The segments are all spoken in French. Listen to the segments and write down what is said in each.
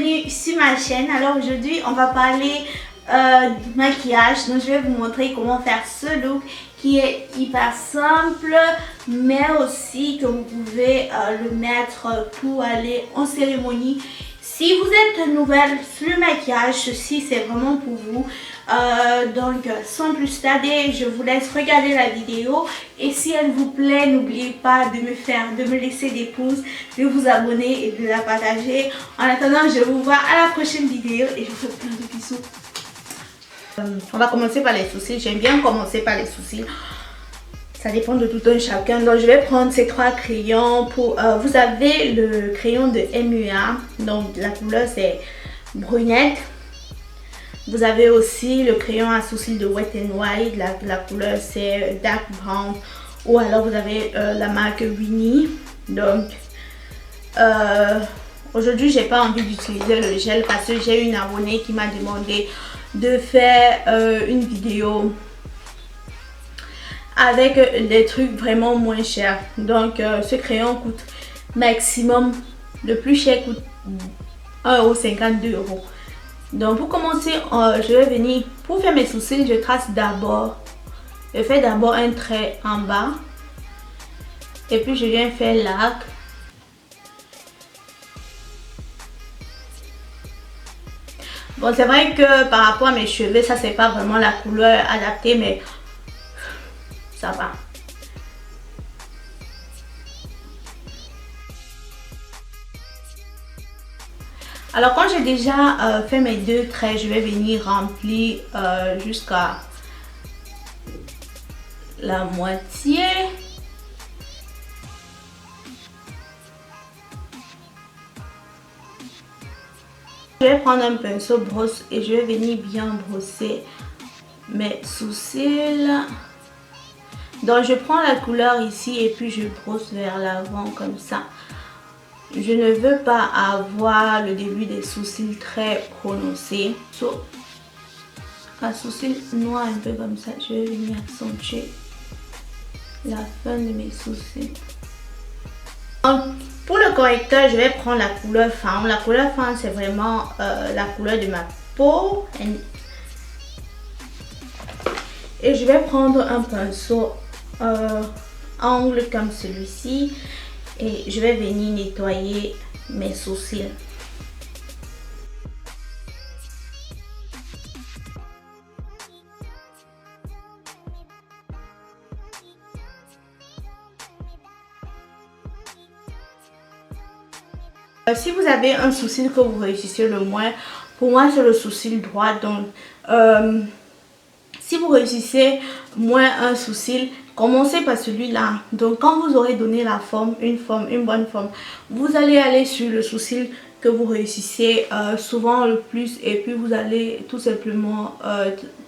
bienvenue sur ma chaîne. Alors aujourd'hui on va parler du maquillage. Donc je vais vous montrer comment faire ce look qui est hyper simple mais aussi que vous pouvez le mettre pour aller en cérémonie. Si vous êtes nouvelle sur le maquillage, ceci c'est vraiment pour vous. Donc sans plus tarder, je vous laisse regarder la vidéo et si elle vous plaît, n'oubliez pas de me laisser des pouces, de vous abonner et de la partager. En attendant, je vous vois à la prochaine vidéo et je vous fais plein de bisous. On va commencer par les sourcils. J'aime bien commencer par les sourcils. Ça dépend de tout un chacun. Donc je vais prendre ces trois crayons. Vous avez le crayon de MUA. Donc la couleur c'est brunette. Vous avez aussi le crayon à sourcils de Wet n Wild. La couleur c'est dark brown. Ou alors vous avez la marque Winnie. Donc aujourd'hui j'ai pas envie d'utiliser le gel parce que j'ai une abonnée qui m'a demandé de faire une vidéo avec des trucs vraiment moins chers. Donc ce crayon coûte maximum, le plus cher coûte 1,52 €. Donc pour commencer, je vais venir, pour faire mes sourcils, je trace d'abord, je fais d'abord un trait en bas et puis je viens faire l'arc. Bon, c'est vrai que par rapport à mes cheveux, ça c'est pas vraiment la couleur adaptée, mais ça va. Alors quand j'ai déjà fait mes deux traits, je vais venir remplir jusqu'à la moitié. Je vais prendre un pinceau brosse et je vais venir bien brosser mes sourcils. Donc je prends la couleur ici et puis je brosse vers l'avant comme ça. Je ne veux pas avoir le début des sourcils très prononcé. Un sourcil noir un peu comme ça, je vais venir accentuer la fin de mes sourcils. Donc, pour le correcteur, je vais prendre la couleur Fawn. La couleur Fawn, c'est vraiment la couleur de ma peau. Et je vais prendre un pinceau angle comme celui-ci. Et je vais venir nettoyer mes sourcils. Si vous avez un sourcil que vous réussissez le moins, pour moi c'est le sourcil droit. Donc si vous réussissez moins un sourcil, commencez par celui-là. Donc quand vous aurez donné la forme, une bonne forme, vous allez aller sur le sourcil que vous réussissez souvent le plus et puis vous allez tout simplement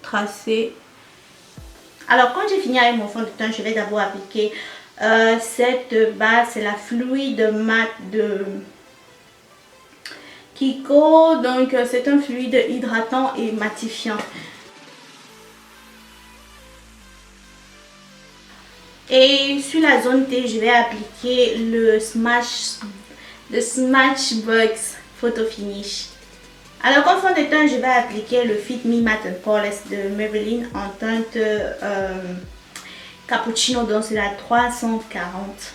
tracer. Alors quand j'ai fini avec mon fond de teint, je vais d'abord appliquer cette base, c'est la fluide mat de Kiko. Donc c'est un fluide hydratant et matifiant. Et sur la zone T, je vais appliquer le Smashbox Photo Finish. Alors comme fond de teint, je vais appliquer le Fit Me Matte and Poreless de Maybelline en teinte cappuccino, donc c'est la 340.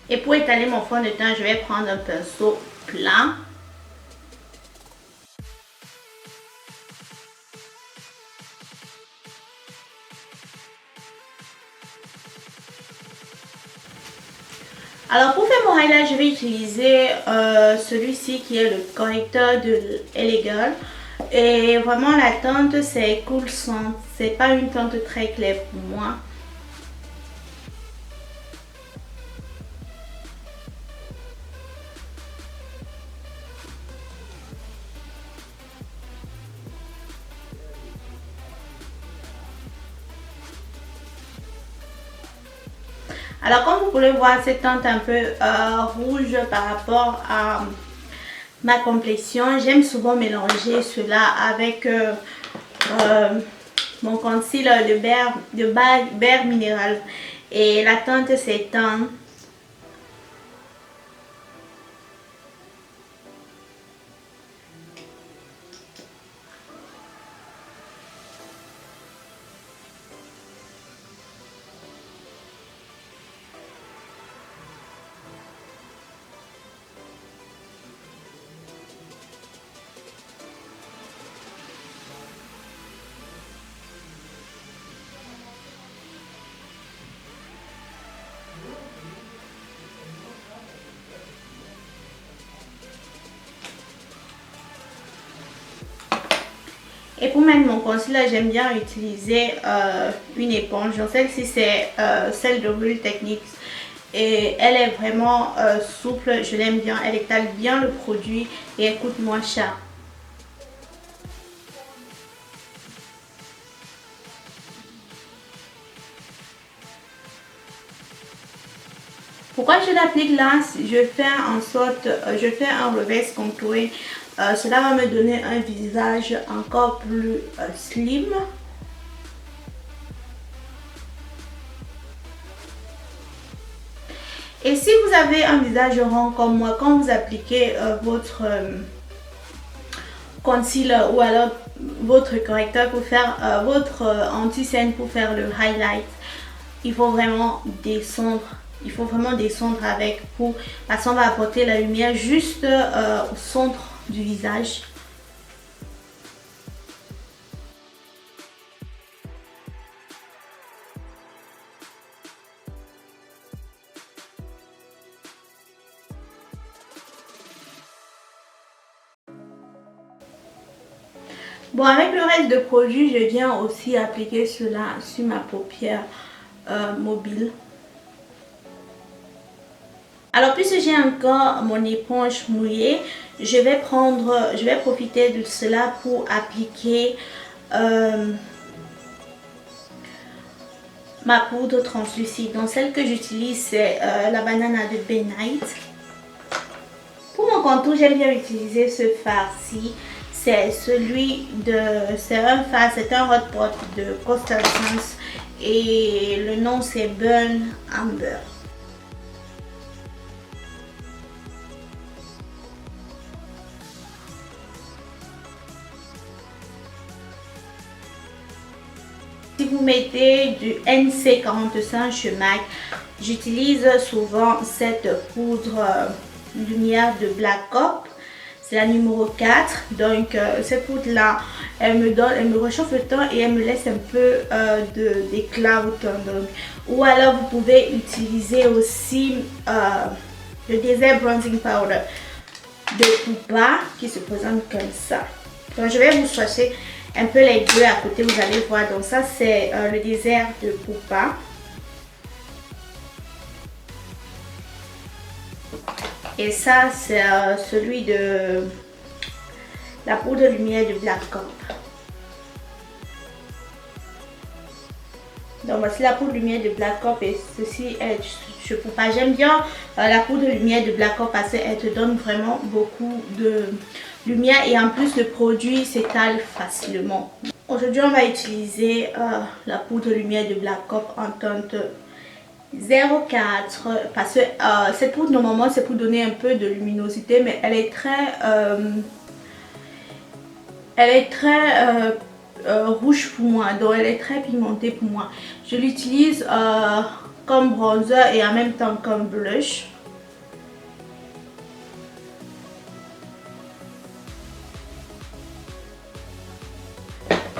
Et pour étaler mon fond de teint, je vais prendre un pinceau plat. Alors pour faire mon highlight, je vais utiliser celui-ci qui est le correcteur de LA Girl. Et vraiment la teinte c'est Cool Sand. C'est pas une teinte très claire pour moi. Alors comme vous pouvez voir, cette teinte un peu rouge par rapport à ma complexion. J'aime souvent mélanger cela avec mon concealer de Bare, Mineral. Et la teinte c'est teint Et pour mettre mon concealer, j'aime bien utiliser une éponge. Donc celle-ci, c'est celle de Real Techniques. Et elle est vraiment souple, je l'aime bien. Elle étale bien le produit et elle coûte moins cher. Pourquoi je l'applique là? Je fais en sorte, je fais un reverse contouring. Cela va me donner un visage encore plus slim. Et si vous avez un visage rond comme moi, quand vous appliquez votre concealer ou alors votre correcteur pour faire votre anti-cerne pour faire le highlight, il faut vraiment descendre. Il faut vraiment descendre avec parce qu'on va apporter la lumière juste au centre du visage. Bon, avec le reste de produits, je viens aussi appliquer cela sur ma paupière mobile. Alors puisque j'ai encore mon éponge mouillée, je vais profiter de cela pour appliquer ma poudre translucide. Donc celle que j'utilise, c'est la banana de Benite. Pour mon contour, j'aime bien utiliser ce fard-ci. C'est un hot pot de Coastal Scents et le nom c'est Burn Amber. Si vous mettez du NC45 chez MAC, j'utilise souvent cette poudre lumière de Black Cop. C'est la numéro 4. Donc cette poudre là, elle me réchauffe le teint et elle me laisse un peu d'éclat au teint. Ou alors vous pouvez utiliser aussi le Desert Bronzing Powder de Pupa qui se présente comme ça. Donc je vais vous swatcher un peu les deux à côté, vous allez voir. Donc ça c'est le désert de Pupa. Et ça c'est celui de la poudre de lumière de Black Cop. Donc voici la poudre de lumière de Black Cop et ceci est je Pupa. J'aime bien la poudre de lumière de Black Cop parce qu'elle te donne vraiment beaucoup de lumière et en plus le produit s'étale facilement. Aujourd'hui on va utiliser la poudre de lumière de Black Cop en teinte 04 parce que cette poudre normalement c'est pour donner un peu de luminosité, mais elle est très rouge pour moi, donc elle est très pigmentée pour moi. Je l'utilise comme bronzer et en même temps comme blush.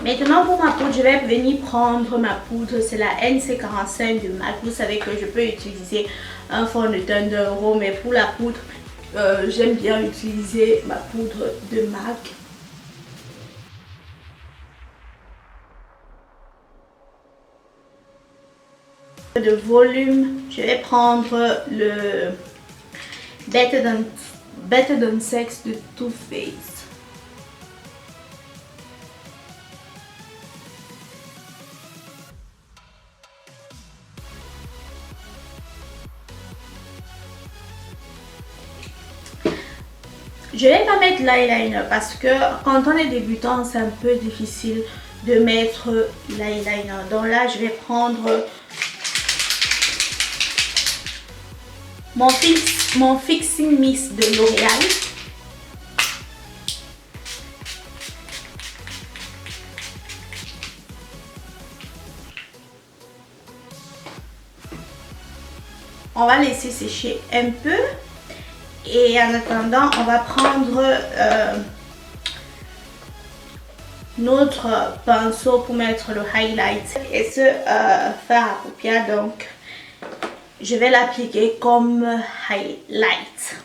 Maintenant pour ma poudre, je vais venir prendre ma poudre, c'est la NC45 de MAC. Vous savez que je peux utiliser un fond de teint d'euro, mais pour la poudre, j'aime bien utiliser ma poudre de MAC. De volume, je vais prendre le Better Than Sex de Too Faced. Je vais pas mettre l'eyeliner parce que quand on est débutant, c'est un peu difficile de mettre l'eyeliner. Donc là, je vais prendre mon Fixing Mist de L'Oréal. On va laisser sécher un peu. Et en attendant, on va prendre notre pinceau pour mettre le highlight et ce fard à paupières. Donc, je vais l'appliquer comme highlight.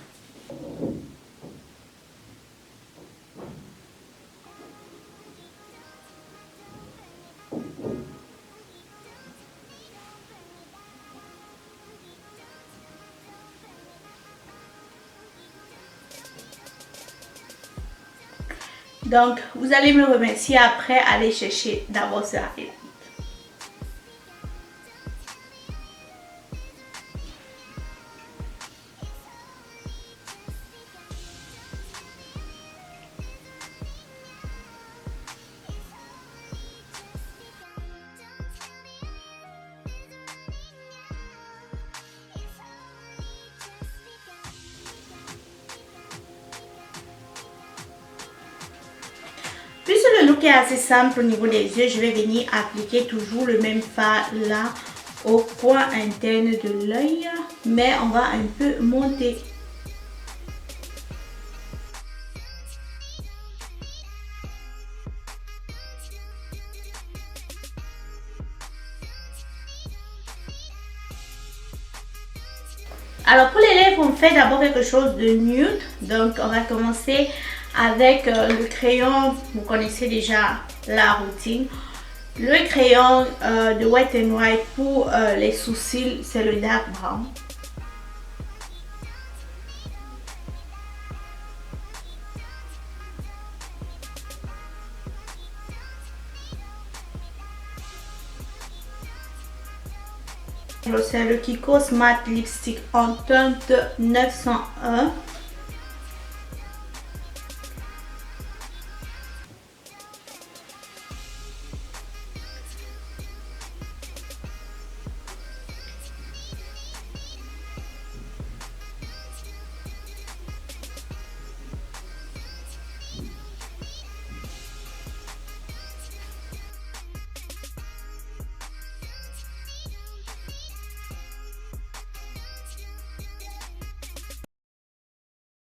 Donc, vous allez me remercier après, aller chercher d'abord ce highlight. Puisque le look est assez simple au niveau des yeux, je vais venir appliquer toujours le même fard là au coin interne de l'œil, mais on va un peu monter. Alors pour les lèvres, on fait d'abord quelque chose de nude. Donc on va commencer avec le crayon. Vous connaissez déjà la routine. Le crayon de Wet n Wild pour les sourcils, c'est le dark brown. C'est le Kiko Matte Lipstick en teinte 901.